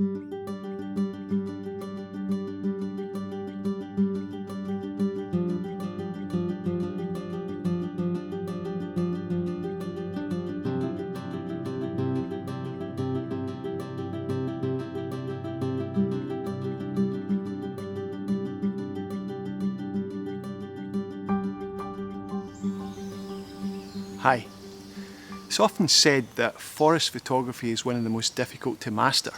Hi. It's often said that forest photography is one of the most difficult to master.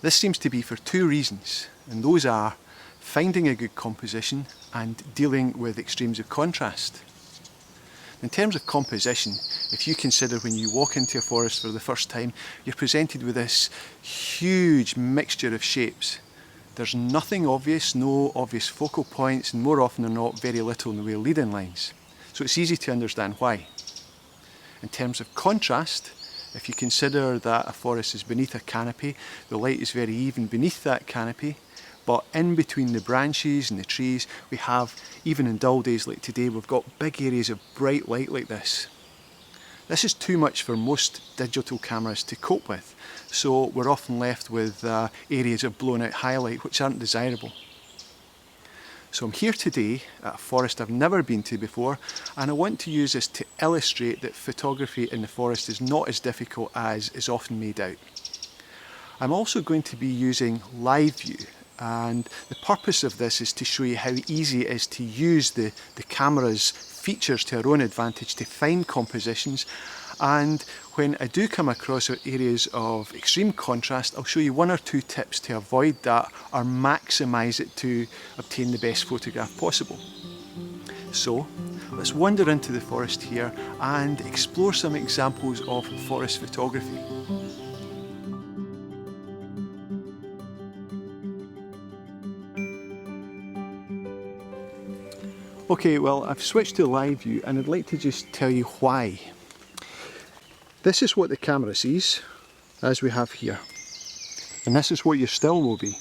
This seems to be for two reasons, and those are finding a good composition and dealing with extremes of contrast. In terms of composition, if you consider when you walk into a forest for the first time, you're presented with this huge mixture of shapes. There's nothing obvious, no obvious focal points, and more often than not, very little in the way of leading lines. So it's easy to understand why. In terms of contrast, if you consider that a forest is beneath a canopy, the light is very even beneath that canopy, but in between the branches and the trees we have, even in dull days like today, we've got big areas of bright light like this. This is too much for most digital cameras to cope with, so we're often left with areas of blown out highlight which aren't desirable. So I'm here today at a forest I've never been to before, and I want to use this to illustrate that photography in the forest is not as difficult as is often made out. I'm also going to be using live view, and the purpose of this is to show you how easy it is to use the camera's features to our own advantage to find compositions. And when I do come across areas of extreme contrast, I'll show you one or two tips to avoid that or maximise it to obtain the best photograph possible. So let's wander into the forest here and explore some examples of forest photography. Okay, well, I've switched to live view and I'd like to just tell you why. This is what the camera sees, as we have here, and this is what your still will be.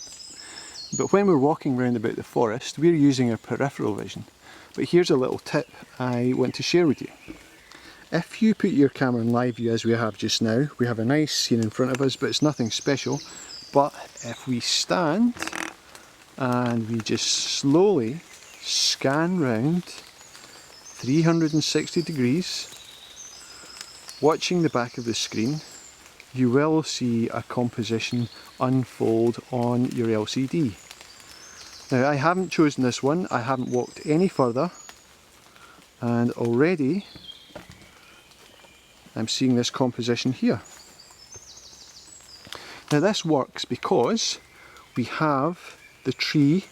But when we're walking around about the forest, we're using our peripheral vision. But here's a little tip I want to share with you. If you put your camera in live view as we have just now, we have a nice scene in front of us, but it's nothing special. But if we stand and we just slowly scan round 360 degrees, watching the back of the screen, you will see a composition unfold on your LCD. Now, I haven't chosen this one, I haven't walked any further, and already I'm seeing this composition here. Now this works because we have the tree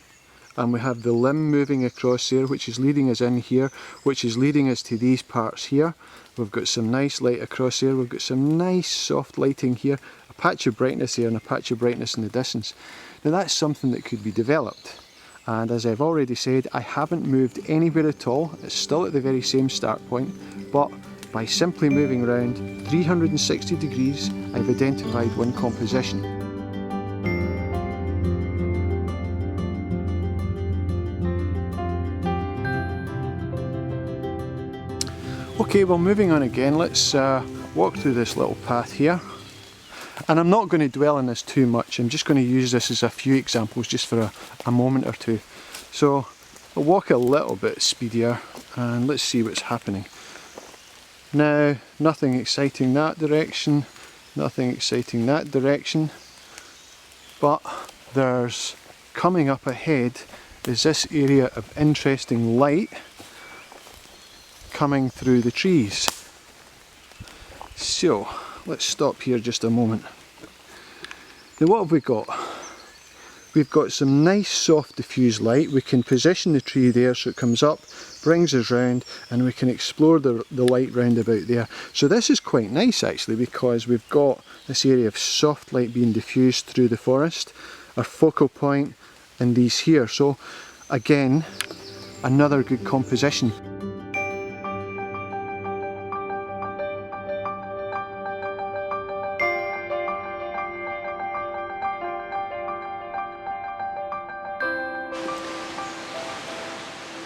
and we have the limb moving across there, which is leading us in here, which is leading us to these parts here. We've got some nice light across there, we've got some nice soft lighting here, a patch of brightness there and a patch of brightness in the distance. Now that's something that could be developed, and as I've already said, I haven't moved anywhere at all, it's still at the very same start point, but by simply moving around 360 degrees I've identified one composition. Okay, well, moving on again, let's walk through this little path here. And I'm not going to dwell on this too much, I'm just going to use this as a few examples just for a moment or two. So I'll walk a little bit speedier and let's see what's happening. Now, nothing exciting that direction, nothing exciting that direction, but there's coming up ahead is this area of interesting light coming through the trees. So let's stop here just a moment. Now what have we got? We've got some nice soft diffuse light. We can position the tree there so it comes up, brings us round, and we can explore the light round about there. So this is quite nice actually, because we've got this area of soft light being diffused through the forest, our focal point in these here. So again, another good composition.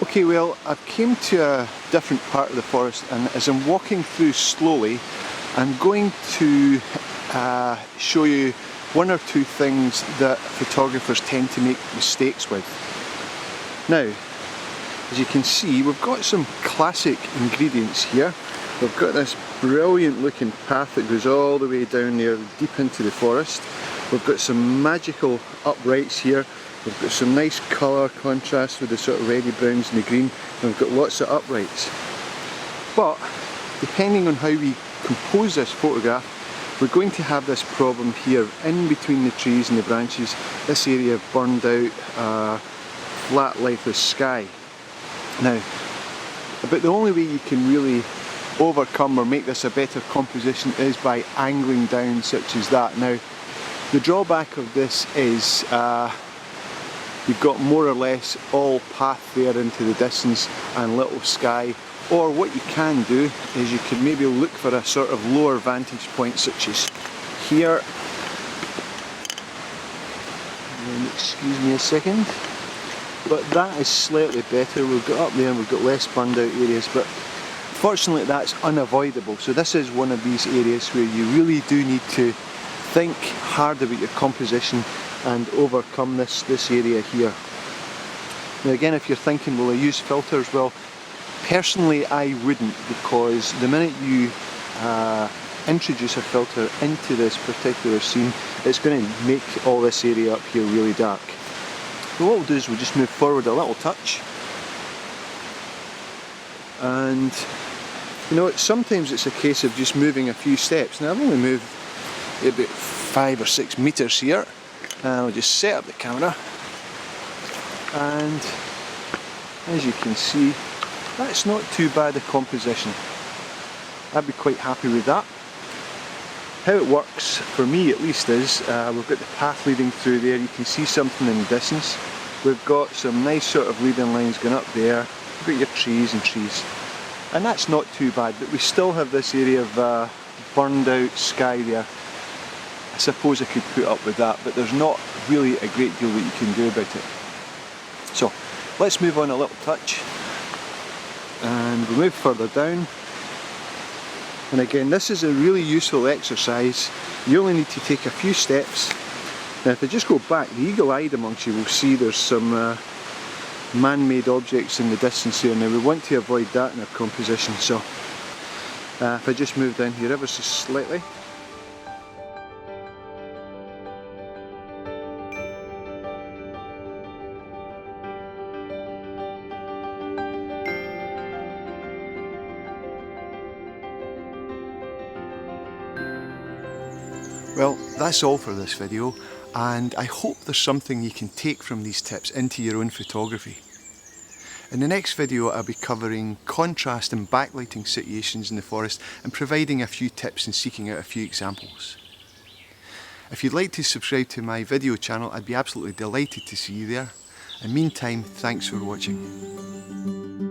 Okay, well, I've came to a different part of the forest, and as I'm walking through slowly, I'm going to show you one or two things that photographers tend to make mistakes with. Now, as you can see, we've got some classic ingredients here. We've got this brilliant looking path that goes all the way down there, deep into the forest. We've got some magical uprights here. We've got some nice colour contrast with the sort of reddy browns and the green. And we've got lots of uprights. But, depending on how we compose this photograph, we're going to have this problem here in between the trees and the branches. This area of burned out, flat, lifeless sky. Now, about the only way you can really overcome or make this a better composition is by angling down such as that. Now, the drawback of this is you've got more or less all path there into the distance and little sky. Or what you can do is you can maybe look for a sort of lower vantage point such as here. And excuse me a second. But that is slightly better. We've got up there and we've got less burned out areas, but fortunately that's unavoidable. So this is one of these areas where you really do need to think hard about your composition and overcome this area here. Now again, if you're thinking, will I use filters? Well, personally I wouldn't, because the minute you introduce a filter into this particular scene, it's going to make all this area up here really dark. So what we'll do is we'll just move forward a little touch, and you know, sometimes it's a case of just moving a few steps. Now I've only moved about 5 or 6 meters here, and I'll just set up the camera, and as you can see, that's not too bad a composition. I'd be quite happy with that. How it works, for me at least, is we've got the path leading through there. You can see something in the distance. We've got some nice sort of leading lines going up there. You've got your trees and trees. And that's not too bad, but we still have this area of burned out sky there. I suppose I could put up with that, but there's not really a great deal that you can do about it. So, let's move on a little touch. And we'll move further down. And again, this is a really useful exercise. You only need to take a few steps. Now if I just go back, the eagle-eyed amongst you will see there's some man-made objects in the distance here. Now we want to avoid that in our composition, so if I just move down here ever so slightly. Well, that's all for this video, and I hope there's something you can take from these tips into your own photography. In the next video I'll be covering contrast and backlighting situations in the forest and providing a few tips and seeking out a few examples. If you'd like to subscribe to my video channel, I'd be absolutely delighted to see you there. And meantime, thanks for watching.